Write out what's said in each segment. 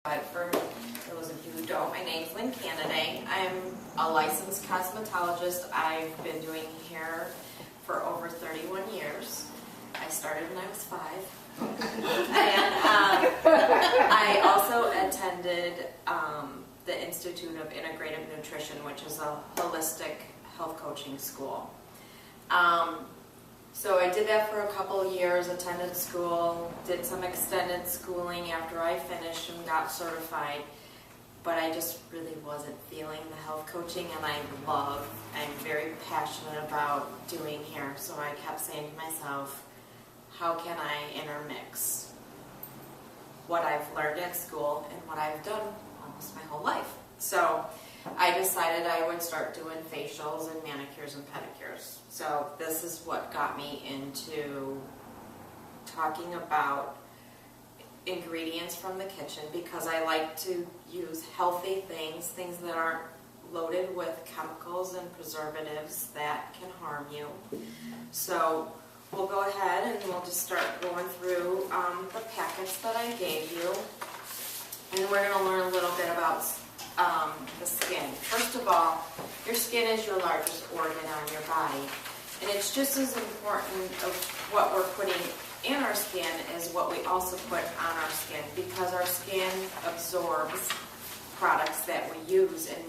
But for those of you who don't, my name's Lynn. I'm a licensed cosmetologist. I've been doing hair for over 31 years. I started when I was 5. And I also attended the Institute of Integrative Nutrition, which is a holistic health coaching school. So I did that for a couple of years, attended school, did some extended schooling after I finished and got certified, but I just really wasn't feeling the health coaching, and I'm very passionate about doing hair, so I kept saying to myself, how can I intermix what I've learned at school and what I've done almost my whole life? So I decided I would start doing facials and manicures and pedicures. So this is what got me into talking about ingredients from the kitchen, because I like to use healthy things that aren't loaded with chemicals and preservatives that can harm you. So we'll go ahead and we'll just start going through the packets that I gave you. And we're going to learn a little bit about the skin. First of all, your skin is your largest organ on your body, and it's just as important of what we're putting in our skin as what we also put on our skin, because our skin absorbs products that we use, and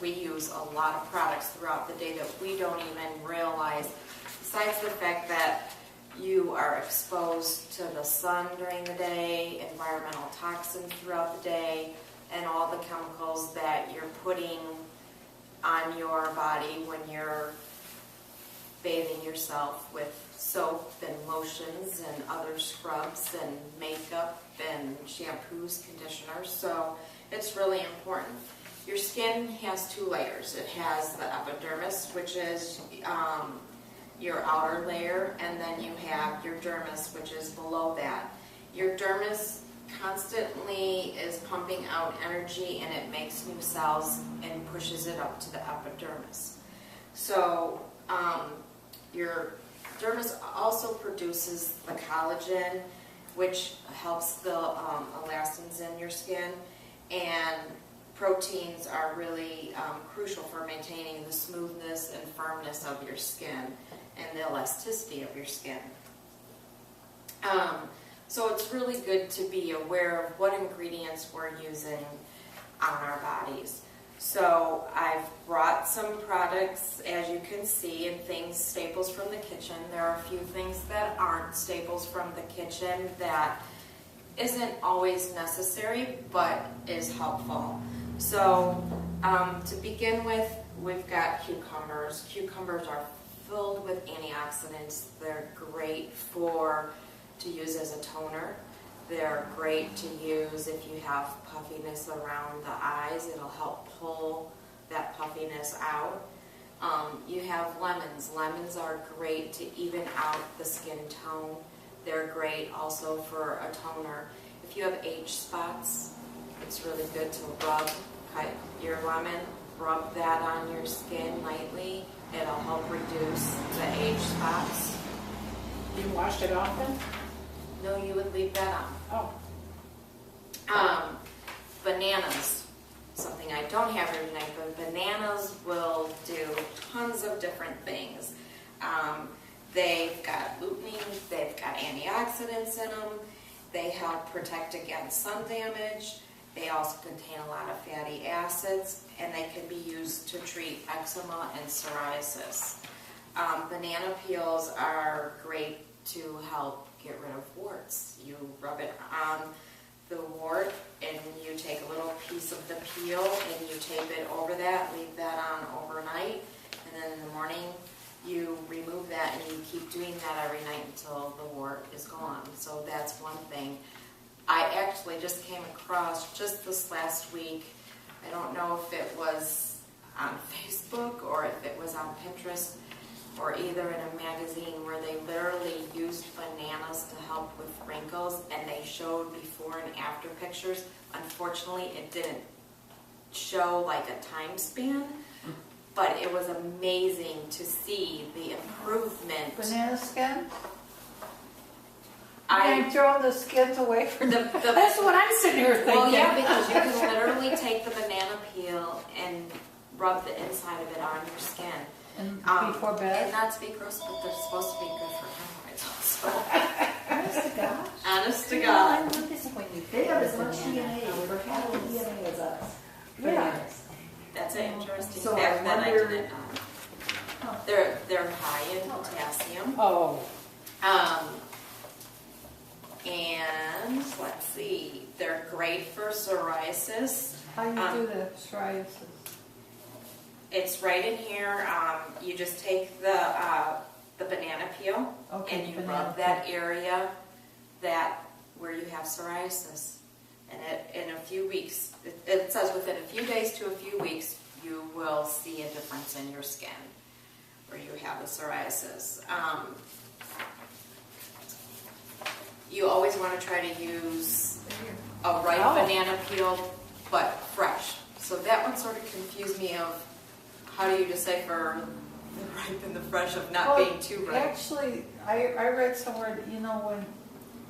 we use a lot of products throughout the day that we don't even realize, besides the fact that you are exposed to the sun during the day, environmental toxins throughout the day, and all the chemicals that you're putting on your body when you're bathing yourself with soap and lotions and other scrubs and makeup and shampoos, conditioners. So it's really important. Your skin has 2 layers. It has the epidermis, which is your outer layer, and then you have your dermis, which is below that. Your dermis constantly is pumping out energy, and it makes new cells and pushes it up to the epidermis. So your dermis also produces the collagen, which helps the elastins in your skin, and proteins are really crucial for maintaining the smoothness and firmness of your skin and the elasticity of your skin. So it's really good to be aware of what ingredients we're using on our bodies. So I've brought some products, as you can see, and things, staples from the kitchen. There are a few things that aren't staples from the kitchen that isn't always necessary, but is helpful. So to begin with, we've got cucumbers. Cucumbers are filled with antioxidants. They're great to use as a toner. They're great to use if you have puffiness around the eyes. It'll help pull that puffiness out. You have lemons. Lemons are great to even out the skin tone. They're great also for a toner. If you have age spots, it's really good to cut your lemon, rub that on your skin lightly. It'll help reduce the age spots. You wash it often? No, you would leave that on. Oh. Bananas, something I don't have here tonight, but bananas will do tons of different things. They've got lutein, they've got antioxidants in them, they help protect against sun damage, they also contain a lot of fatty acids, and they can be used to treat eczema and psoriasis. Banana peels are great to help get rid of warts. You rub it on the wart, and you take a little piece of the peel and you tape it over that, leave that on overnight, and then in the morning you remove that, and you keep doing that every night until the wart is gone. So that's one thing. I actually just came across just this last week, I don't know if it was on Facebook or if it was on Pinterest, or either in a magazine, where they literally used bananas to help with wrinkles, and they showed before and after pictures. Unfortunately, it didn't show like a time span, but it was amazing to see the improvement. Banana skin? I'm throwing the skins away from them. That's what I'm sitting here thinking. Well, yeah, because you can literally take the banana peel and rub the inside of it on your skin. And before bed? And not to be gross, but they're supposed to be good for hemorrhoids also. Honest to God. Honest to I God. love this when you They have as much DNA, or half the DNA as us. Yeah. That's an interesting So fact I that I wonder- didn't know. They're high in potassium. Oh, And let's see, they're great for psoriasis. How you do the psoriasis? It's right in here. You just take the banana peel Okay, and you banana rub that area where you have psoriasis. And in a few weeks, it says within a few days to a few weeks, you will see a difference in your skin where you have the psoriasis. You always want to try to use a ripe banana peel, but fresh. So that one sort of confused me of how do you decipher the ripe and the fresh of not being too ripe. Actually, I read somewhere that, when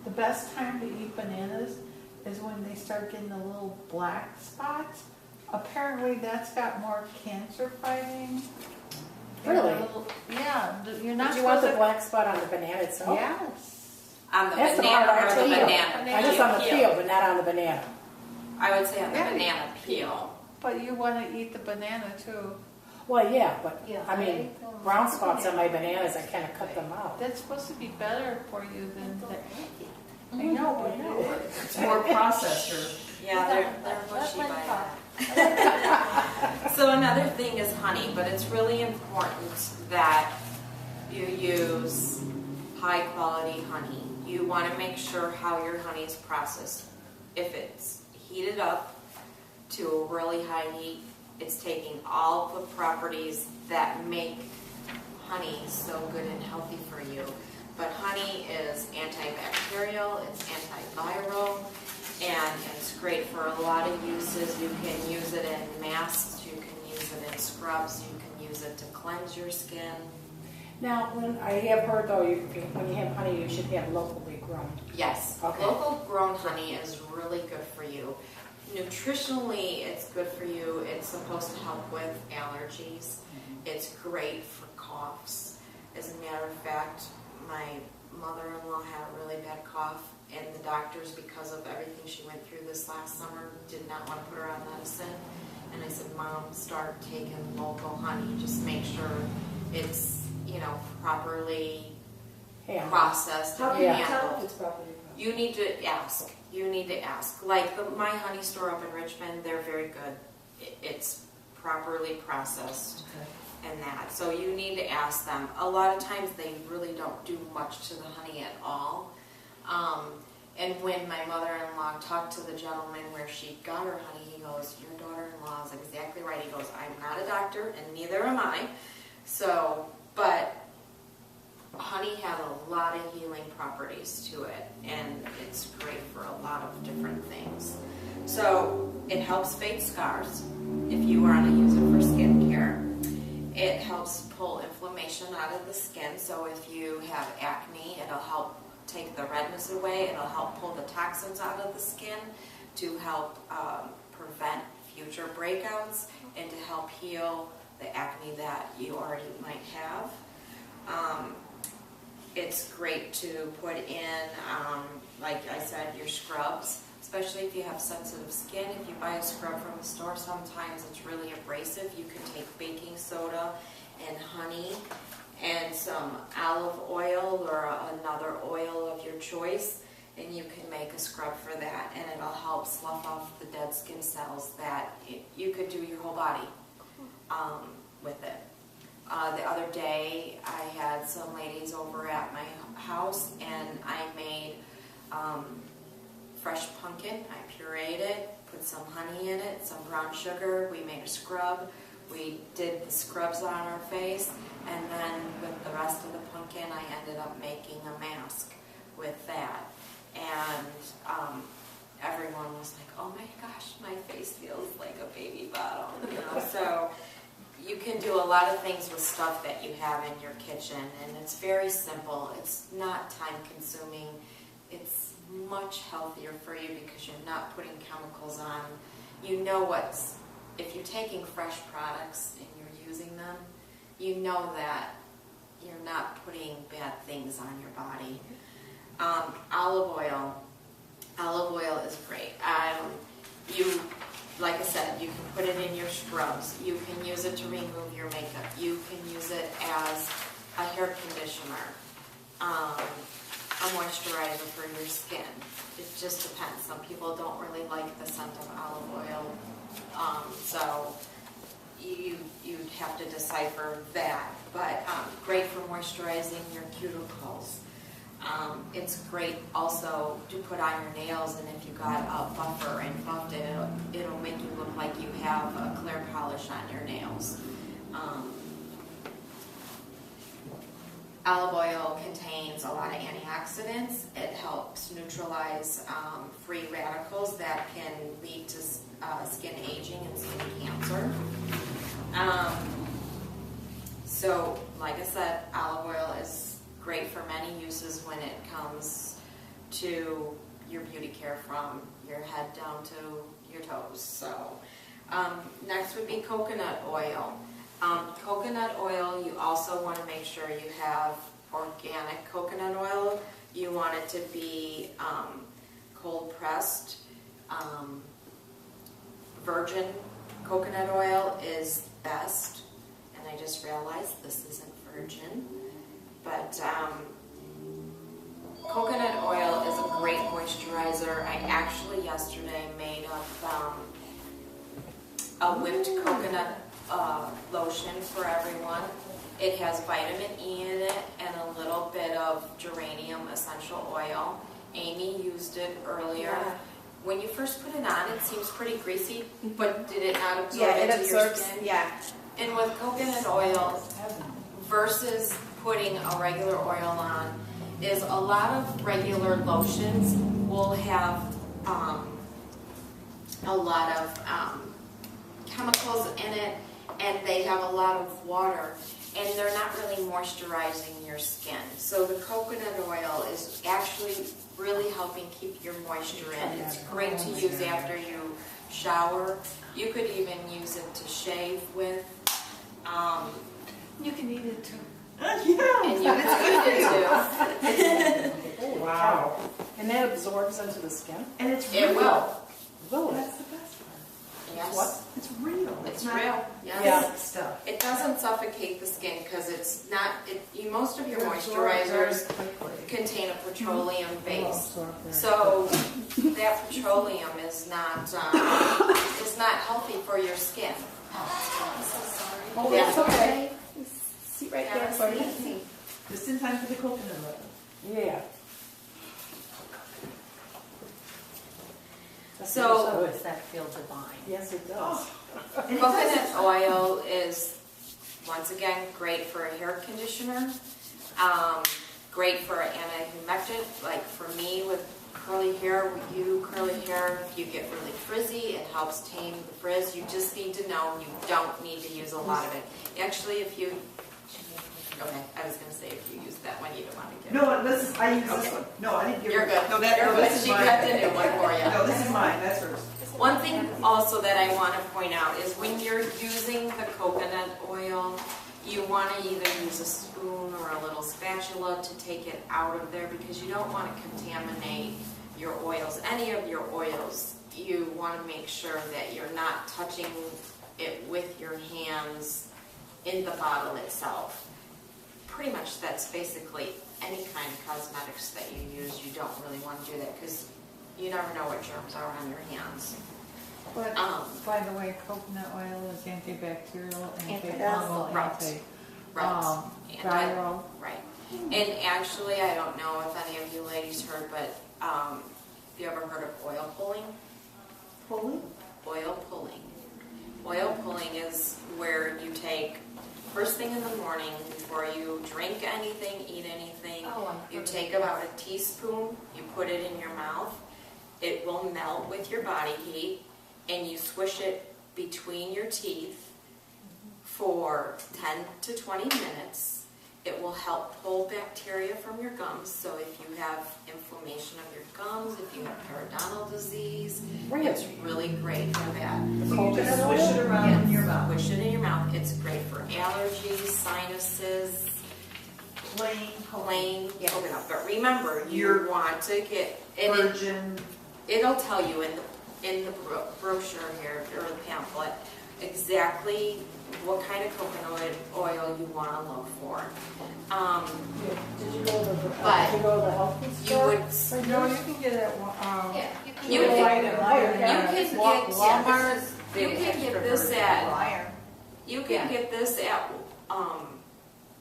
the best time to eat bananas is when they start getting the little black spots. Apparently that's got more cancer fighting. Really? Yeah, you're not did you want the supposed black spot on the banana to. itself? Yes. On the That's the banana part I or the peel. banana? I just on the peel, but not on the banana. I would say on the Yeah. banana peel. But you want to eat the banana too. Well, yeah, but Yeah. I mean, brown spots on my bananas, I kind of cut them out. That's supposed to be better for you than the. I know. It's more processed or. Yeah, they're mushy by that. So another thing is honey, but it's really important that you use high quality honey. You want to make sure how your honey is processed. If it's heated up to a really high heat, it's taking all the properties that make honey so good and healthy for you. But honey is antibacterial, it's antiviral, and it's great for a lot of uses. You can use it in masks, you can use it in scrubs, you can use it to cleanse your skin. Now, when I have heard though, when you have honey, you should have locally grown. Yes, Okay. local grown honey is really good for you. Nutritionally, it's good for you. It's supposed to help with allergies. It's great for coughs. As a matter of fact, my mother-in-law had a really bad cough, and the doctors, because of everything she went through this last summer, did not want to put her on medicine. And I said, Mom, start taking local honey. Just make sure it's, properly processed How and do you handled. tell if it's properly processed? You need to ask. You need to ask. Like my honey store up in Richmond, they're very good. It's properly processed and that. So you need to ask them. A lot of times they really don't do much to the honey at all. And when my mother-in-law talked to the gentleman where she got her honey, he goes, your daughter-in-law is exactly right. He goes, I'm not a doctor and neither am I. So, but honey has a lot of healing properties to it, and it's great for a lot of different things. So it helps fade scars if you want to use it for skincare. It helps pull inflammation out of the skin, so if you have acne, it'll help take the redness away. It'll help pull the toxins out of the skin to help prevent future breakouts and to help heal the acne that you already might have. It's great to put in, like I said, your scrubs, especially if you have sensitive skin. If you buy a scrub from the store, sometimes it's really abrasive. You can take baking soda and honey and some olive oil or another oil of your choice, and you can make a scrub for that, and it'll help slough off the dead skin cells that you could do your whole body with it. The other day, I had some ladies over at my house, and I made fresh pumpkin. I pureed it, put some honey in it, some brown sugar. We made a scrub. We did the scrubs on our face, and then with the rest of the pumpkin, I ended up making a mask with that. And everyone was like, oh my gosh, my face feels like a baby bottle, So you can do a lot of things with stuff that you have in your kitchen, and it's very simple. It's not time consuming. it's much healthier for you because you're not putting chemicals on. You know what's, if you're taking fresh products and you're using them, you know that you're not putting bad things on your body. Olive oil is great. Like I said, you can put it in your scrubs. You can use it to remove your makeup. You can use it as a hair conditioner, a moisturizer for your skin. It just depends. Some people don't really like the scent of olive oil, so you'd have to decipher that. But great for moisturizing your cuticles. It's great also to put on your nails, and if you got a buffer and buffed it, it'll make you look like you have a clear polish on your nails. Olive oil contains a lot of antioxidants. It helps neutralize free radicals that can lead to skin aging and skin cancer. So, like I said, olive oil is great for many uses when it comes to your beauty care from your head down to your toes. So, next would be coconut oil. Coconut oil, you also want to make sure you have organic coconut oil. You want it to be cold pressed. Virgin coconut oil is best. And I just realized this isn't virgin. But coconut oil is a great moisturizer. I actually yesterday made up a whipped coconut lotion for everyone. It has vitamin E in it and a little bit of geranium essential oil. Amy used it earlier. Yeah. When you first put it on, it seems pretty greasy, but did it not absorb Yeah, it into your absorbs. skin? Yeah. And with coconut oil versus putting a regular oil on, is a lot of regular lotions will have a lot of chemicals in it, and they have a lot of water, and they're not really moisturizing your skin. So the coconut oil is actually really helping keep your moisture in. It's great to use after you shower. You could even use it to shave with. You can eat it too. And you can eat it too. Wow. And that absorbs into the skin? And it's It real. will. Really? That's the best part. Yes. What? It's real. It's not real. Yes. Yeah. fake stuff. It doesn't suffocate the skin because it's not. Most of your It absorbs moisturizers very quickly. contain a petroleum base, absorb very so that petroleum is not healthy for your skin. I'm so sorry. Oh, Yeah. that's okay. Sit right there for Yeah, you. Just in time for the coconut oil. Yeah. So does that feel divine? Yes, it does. coconut oil is, once again, great for a hair conditioner, great for an anti-humectant. Like for me with curly hair, if you get really frizzy, it helps tame the frizz. You just need to know you don't need to use a lot of it. Actually, if you, okay, I was going to say if you use that one, you don't want to get it. No, I use this Okay. one. No, I didn't give You're her. good. No, You're no, good. this is She mine. got the new one for you. No, this is mine. That's hers. One thing also that I want to point out is when you're using the coconut oil, you want to either use a spoon or a little spatula to take it out of there because you don't want to contaminate your oils. Any of your oils, you want to make sure that you're not touching it with your hands in the bottle itself. Pretty much that's basically any kind of cosmetics that you use. You don't really want to do that because you never know what germs are on your hands. But by the way, coconut oil is antibacterial, Antifungal. antifungal, Right. viral. Right. And actually, I don't know if any of you ladies heard, but have you ever heard of oil pulling? Pulling? Oil pulling. Oil pulling is where you take, first thing in the morning, before you drink anything, eat anything, you take about a teaspoon, you put it in your mouth, it will melt with your body heat, and you swish it between your teeth for 10 to 20 minutes, It will help pull bacteria from your gums. So if you have inflammation of your gums, if you have periodontal disease, it's really great for that. So you just swish it around in your mouth. Swish it in your mouth. It's great for allergies, sinuses, Plain coconut. But remember, you Your want to get it. Virgin. It'll tell you in the brochure here or the pamphlet exactly what kind of coconut oil you want to look for. Did you go to the, But did you go to the health food You store? would No, you can get it, You you can- can, get Walmart. you can get this at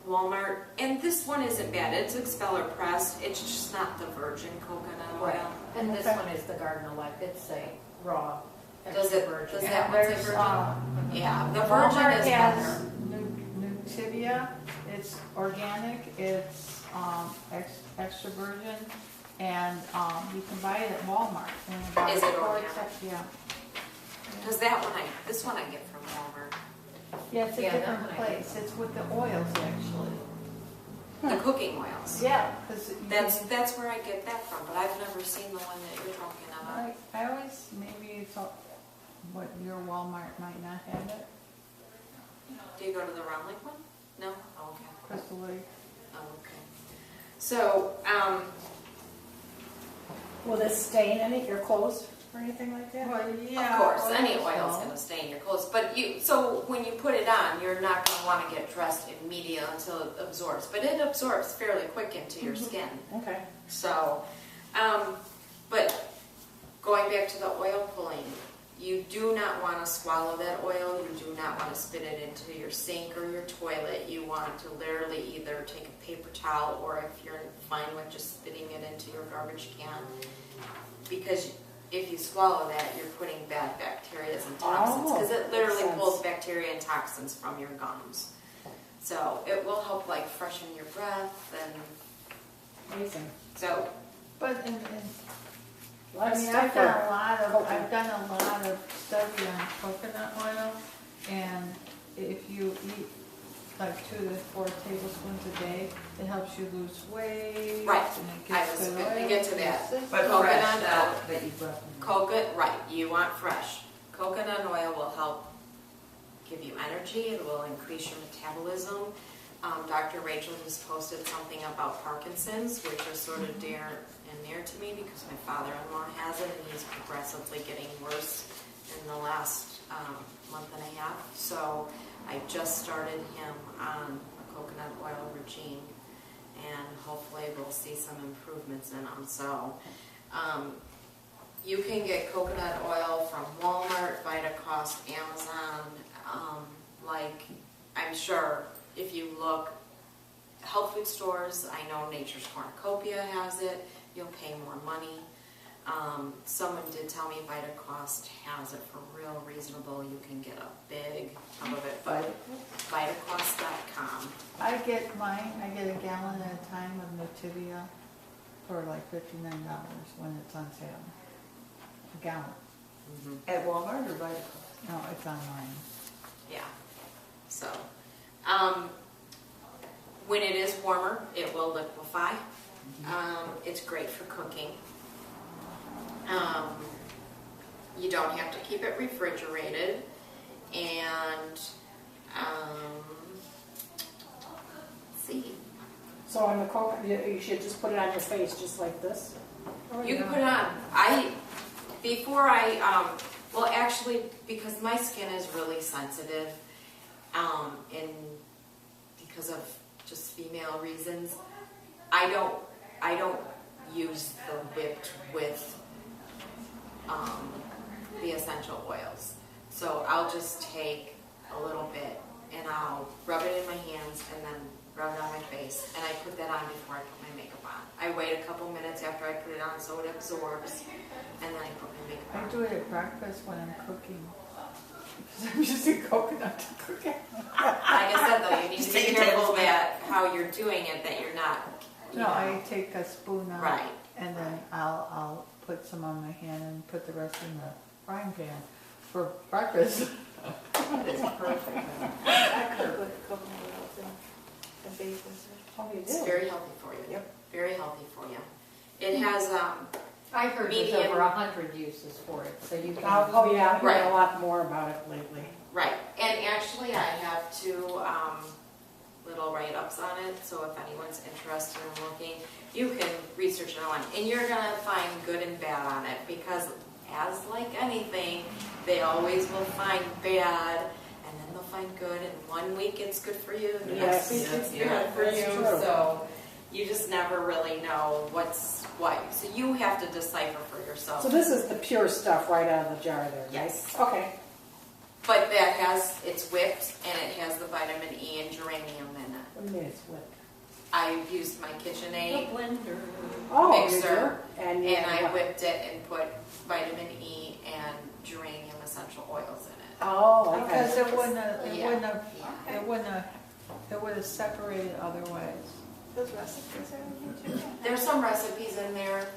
Walmart, and this one isn't bad. It's expeller pressed. It's just not the virgin coconut Right. oil. And this one is the Garden of Life, it's a raw, Does it? extra virgin. Does that one say There's, virgin? Yeah, the virgin Walmart is has better. Nutibia, it's organic, it's extra virgin, and you can buy it at Walmart. in about Is it 4 organic? Yeah. Because this one I get from Walmart. Yeah, it's a Yeah, that different one I place, it's with the oils actually. The cooking oils. Yeah, because That's where I get that from, but I've never seen the one that you're talking about. I always, maybe it's what your Walmart might not have it, Do you go to the Round Lake one? No? Oh, okay. Crystal Lake. Oh, okay. So, Will this stain any, your clothes or anything like that? Well, of course, any oil's gonna stain your clothes, but so when you put it on, you're not gonna wanna get dressed immediately until it absorbs, but it absorbs fairly quick into your skin. Okay. So, but going back to the oil pulling, you do not want to swallow that oil. You do not want to spit it into your sink or your toilet. You want to literally either take a paper towel, or if you're fine with just spitting it into your garbage can, because if you swallow that, you're putting bad bacteria and toxins, because it literally makes pulls sense. bacteria and toxins from your gums. So it will help like freshen your breath, and Amazing. so But A lot I of mean, stuff I've done for a lot of coconut. study on coconut oil, and if you eat like 2 to 4 tablespoons a day, it helps you lose weight. Right. And it I gets was good going to oil get to for your that. system. But Coconut fresh, oil. that you brought. coconut, right, you want fresh. Coconut oil will help give you energy. It will increase your metabolism. Dr. Rachel just posted something about Parkinson's, which is sort of dear and near to me because my father-in-law has it, and he's progressively getting worse in the last month and a half. So I just started him on a coconut oil regime, and hopefully we'll see some improvements in him. So you can get coconut oil from Walmart, Vitacost, Amazon, like I'm sure if you look, health food stores, I know Nature's Cornucopia has it, you'll pay more money. Someone did tell me Vitacost has it for real reasonable. You can get a big tub of it, but Vitacost.com. I get a gallon at a time of Nutibia for like $59 when it's on sale. A gallon. At Walmart or Vitacost? No, it's online. Yeah. So, when it is warmer, it will liquefy. It's great for cooking. You don't have to keep it refrigerated, and let's see. So on the coconut, you should just put it on your face just like this? You can put it on. Well, actually, because my skin is really sensitive, and because of just female reasons, I don't use the whipped with the essential oils. So I'll just take a little bit and I'll rub it in my hands and then rub it on my face, and I put that on before I put my makeup on. I wait a couple minutes after I put it on so it absorbs, and then I put my makeup on. I do it at breakfast when I'm cooking. Because I'm using coconut to cook it. Like I said though, you need Just to be take a careful tablespoon. that how you're doing it, that you're not, you No, know. I take a spoon out, Right. and then I'll put some on my hand and put the rest in the frying pan for breakfast. That is perfect. I could put coconut oil in. The basis. Oh, you It's do? very healthy for you. Yep. Very healthy for you. It has, I heard there's Medium. over 100 uses for it, so you can. Oh, yeah, I've heard Right. a lot more about it lately. right, and actually I have two little write-ups on it, so if anyone's interested in looking, you can research it online, and you're gonna find good and bad on it, because as like anything, they always will find bad, and then they'll find good, and 1 week it's good for you, and the next week it's bad for that's you, true. so you just never really know what's what, so you have to decipher for yourself. So this is the pure stuff right out of the jar there, right? Yes. Okay. But that has, it's whipped, and it has the vitamin E and geranium in it. What do you mean it's whipped? I used my KitchenAid blender. Oh, you mixer, do? And I what? whipped it and put vitamin E and geranium essential oils in it. Oh, okay. Because it wouldn't have, Yeah. it would have separated otherwise. Those recipes are in here too. There's some recipes in there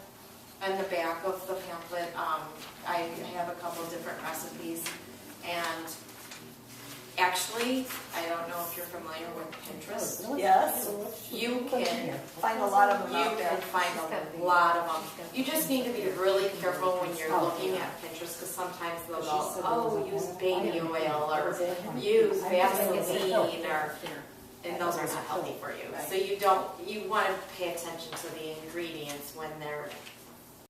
on the back of the pamphlet. I have a couple different recipes, and actually, I don't know if you're familiar with Pinterest. Yes. You can Find a lot of them You out there. can find a lot of them. You just need to be really careful when you're looking at Pinterest, because sometimes they'll go, oh, use baby oil, or use Vaseline, or, and those are not healthy for you. So you want to pay attention to the ingredients when they're